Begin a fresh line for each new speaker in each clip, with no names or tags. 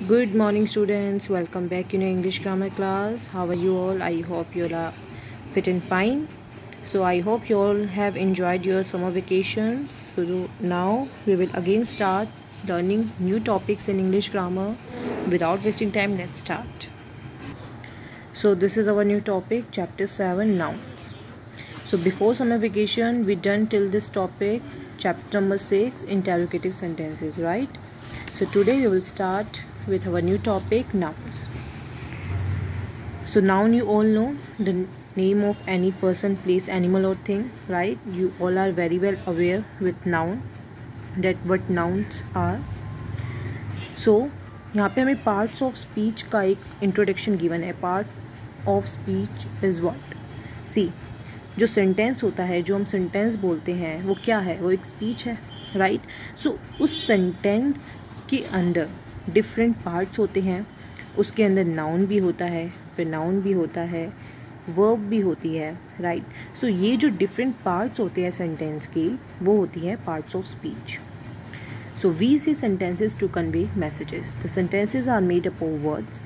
Good morning, students. Welcome back in your English grammar class. How are you all? I hope you all are fit and fine. So I hope you all have enjoyed your summer vacations. So now we will again start learning new topics in English grammar. Without wasting time, let's start. So this is our new topic, chapter 7, nouns. So before summer vacation, we done till this topic, chapter number 6, interrogative sentences, right? So today we will start with our new topic, nouns. So noun, you all know the name of any person, place, animal or thing, right? You all are very well aware with noun, that what nouns are. So यहाँ पे हमें parts of speech का एक introduction given है. Part of speech is what? See, जो sentence होता है, जो हम सेंटेंस बोलते हैं, वो क्या है? वो एक स्पीच है, राइट? सो उस सेंटेंस के अंदर डिफरेंट पार्ट्स होते हैं. उसके अंदर नाउन भी होता है, प्रोनाउन भी होता है, वर्ब भी होती है, राइट? सो ये जो डिफरेंट पार्ट्स होते हैं सेंटेंस के, वो होती हैं parts of speech. So we say sentences to convey messages. The sentences are made up of words.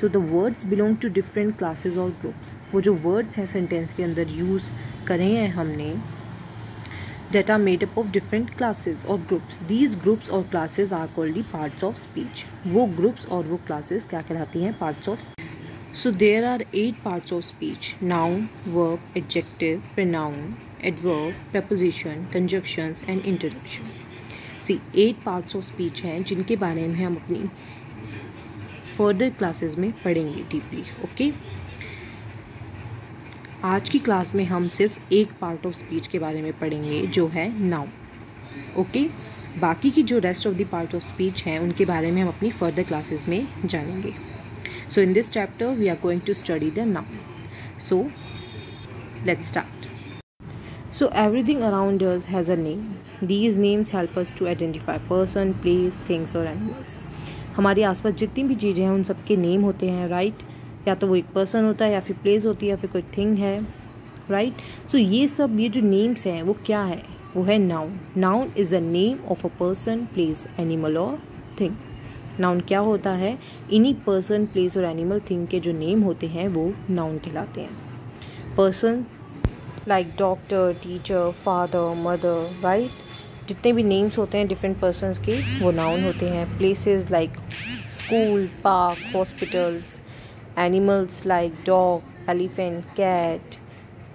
So the words belong to different classes or groups. वो जो words हैं sentence के अंदर use करे हैं हमने, that are made up of different classes or groups. These groups or classes are called the parts of speech. वो groups और वो classes क्या कहलाती हैं? Parts of speech. So there are 8 parts of speech: noun, verb, adjective, pronoun, adverb, preposition, conjunctions and interjection. See 8 parts of speech हैं जिनके बारे में हम अपनी फर्दर क्लासेस में पढ़ेंगे डीपली. ओके, आज की क्लास में हम सिर्फ एक पार्ट ऑफ स्पीच के बारे में पढ़ेंगे जो है नाउन. ओके, बाकी की जो rest of the part of speech हैं उनके बारे में हम अपनी फर्दर क्लासेस में जानेंगे. So in this chapter we are going to study the noun. So let's start. So everything around us has a name. These names help us to identify person, place, things और animals. हमारे आसपास जितनी भी चीज़ें हैं उन सब के नेम होते हैं, राइट? या तो वो एक पर्सन होता है, या फिर प्लेस होती है, या फिर कोई थिंग है, राइट? सो ये सब, ये जो नेम्स हैं वो क्या है? वो है noun. Noun is the name of a person, place, animal और थिंग. नाउन क्या होता है? इन्हीं पर्सन, प्लेस और एनिमल, थिंग के जो नेम होते हैं वो नाउन कहलाते हैं. Person like doctor, teacher, father, mother, right? जितने भी नेम्स होते हैं डिफरेंट पर्सनस के वो नाउन होते हैं. Places like school, park, hospitals. Animals like dog, elephant, cat.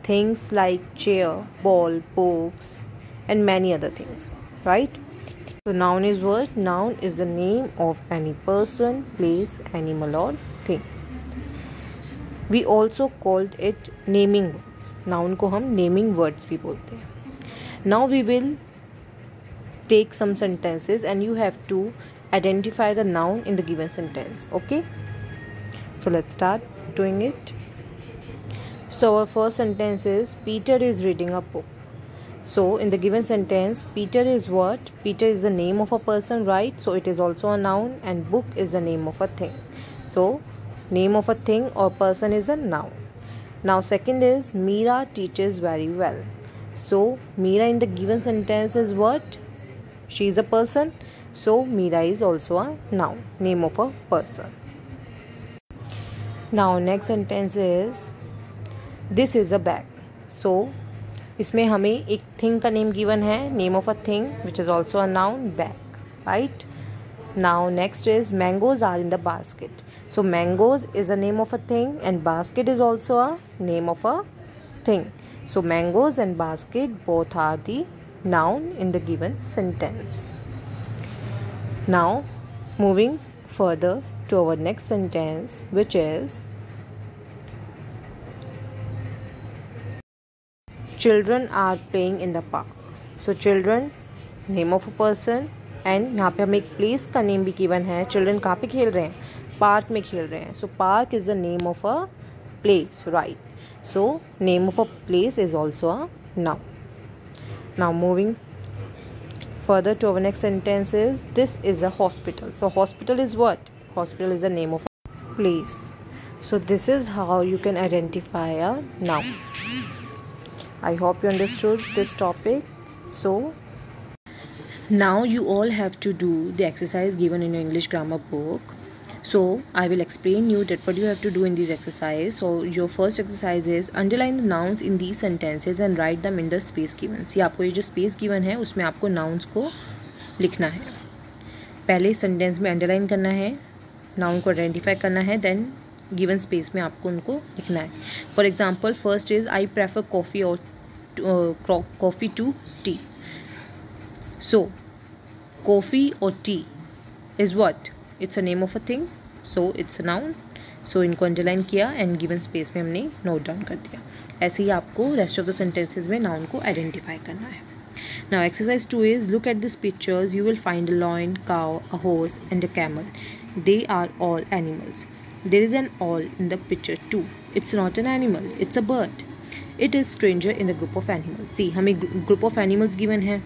Things like chair, ball, books and many other things, right? So noun is what? Noun is the name of any person, place, animal or thing. We also called it naming words. Noun को हम naming words भी बोलते हैं. Now we will take some sentences and you have to identify the noun in the given sentence. Okay, so let's start doing it. So our first sentence is Peter is reading a book. So in the given sentence, Peter is what? Peter is the name of a person, right? So it is also a noun, and book is the name of a thing. So name of a thing or person is a noun. Now second is Meera teaches very well. So Meera in the given sentence is what? She is a person. So Meera is also a noun, name of a person. Now next sentence is this is a bag. So इसमें हमें एक thing का name given है, name of a thing which is also a noun, bag, right? Now next is mangoes are in the basket. So mangoes is a name of a thing and basket is also a name of a thing. So mangoes and basket both are the noun in the given sentence. Now moving further to our next sentence which is children are playing in the park. So children, name of a person, and यहाँ पे हमें एक place का name भी given है. children कहाँ पे खेल रहे हैं? पार्क में खेल रहे हैं. So park is the name of a place, right? So name of a place is also a noun. Now moving further to our next sentence is this is a hospital. So hospital is what? Hospital is the name of a place. So this is how you can identify a noun. I hope you understood this topic. So now you all have to do the exercise given in your English grammar book. So I will explain you that what you have to do in these exercise. So your first exercise is underline the nouns in these sentences and write them in the space given. See, आपको ये जो space given है उसमें आपको nouns को लिखना है. पहले सेंटेंस में अंडरलाइन करना है, नाउन को आइडेंटिफाई करना है, देन गिवन स्पेस में आपको उनको लिखना है. For example first is I prefer coffee और coffee to tea. So coffee और tea is what? It's a name of a thing, so it's a noun. So इनको अंडरलाइन किया एंड गिवन स्पेस में हमने नोट डाउन कर दिया. ऐसे ही आपको रेस्ट ऑफ द सेंटेंसेज में नाउन को आइडेंटिफाई करना है. Now exercise 2 is look at these pictures. You will find a lion, cow, a horse and a camel. They are all animals. There is an owl in the picture too. It's not an animal, it's a bird. It is stranger in the group of animals. See, हमें group of animals given है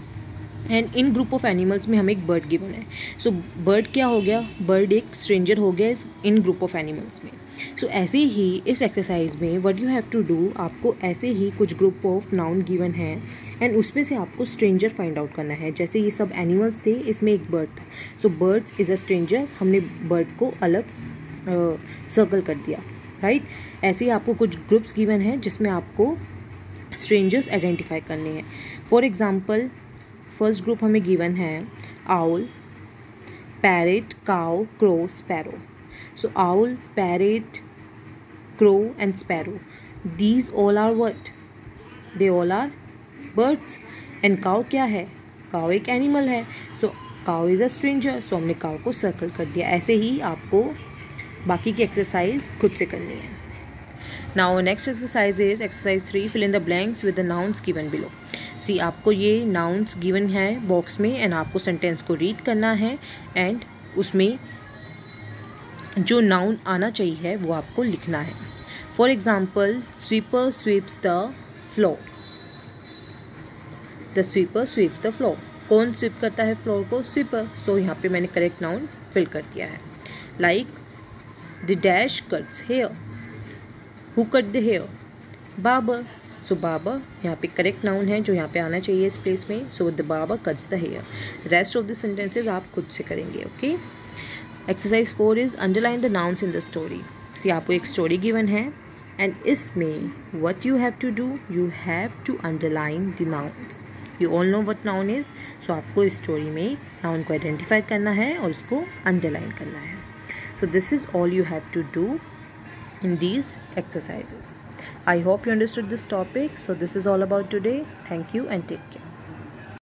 and in group of animals में हमें एक bird given है. सो bird क्या हो गया? Bird एक स्ट्रेंजर हो गया इन ग्रुप ऑफ एनिमल्स में. सो ऐसे ही इस एक्सरसाइज में what you have to do, आपको ऐसे ही कुछ ग्रुप ऑफ नाउन गिवन है एंड उसमें से आपको स्ट्रेंजर फाइंड आउट करना है. जैसे ये सब एनिमल्स थे, इसमें एक बर्ड था. सो बर्ड्स इज़ अ स्ट्रेंजर, हमने बर्ड को अलग सर्कल कर दिया, राइट. ऐसे ही आपको कुछ ग्रुप्स गिवन है जिसमें आपको स्ट्रेंजर्स आइडेंटिफाई करने हैं. फॉर एग्जाम्पल फर्स्ट ग्रुप हमें गिवन है owl, parrot, cow, crow, sparrow. So owl, parrot, crow and sparrow, these all are what? They all are birds. And cow क्या है? काउ एक एनिमल है. So cow is a stranger, so हमने cow को circle कर दिया. ऐसे ही आपको बाकी की एक्सरसाइज खुद से करनी है. Now next exercise is exercise 3, fill in the blanks with the nouns given below. See, आपको ये नाउन्स गिवन है बॉक्स में एंड आपको सेंटेंस को रीड करना है एंड उसमें जो नाउन आना चाहिए वो आपको लिखना है. For example sweeper sweeps the floor. The sweeper sweeps the floor. कौन स्वीप करता है फ्लोर को? स्वीपर. सो यहाँ पे मैंने करेक्ट नाउन फिल कर दिया है. Like the dash cuts hair. Who cut the hair? Barber. So barber यहाँ पे करेक्ट नाउन है जो यहाँ पे आना चाहिए इस प्लेस में. So the barber cuts the hair. Rest of the sentences आप खुद से करेंगे. Okay. Exercise 4 is underline the nouns in the story. See, आपको एक स्टोरी गिवन है एंड इसमें what you have to do, you have to underline the nouns. You all know what noun is. So आपको इस story में noun को identify करना है और उसको अंडरलाइन करना है. So this is all you have to do in these exercises. I hope you understood this topic. So this is all about today. Thank you and take care.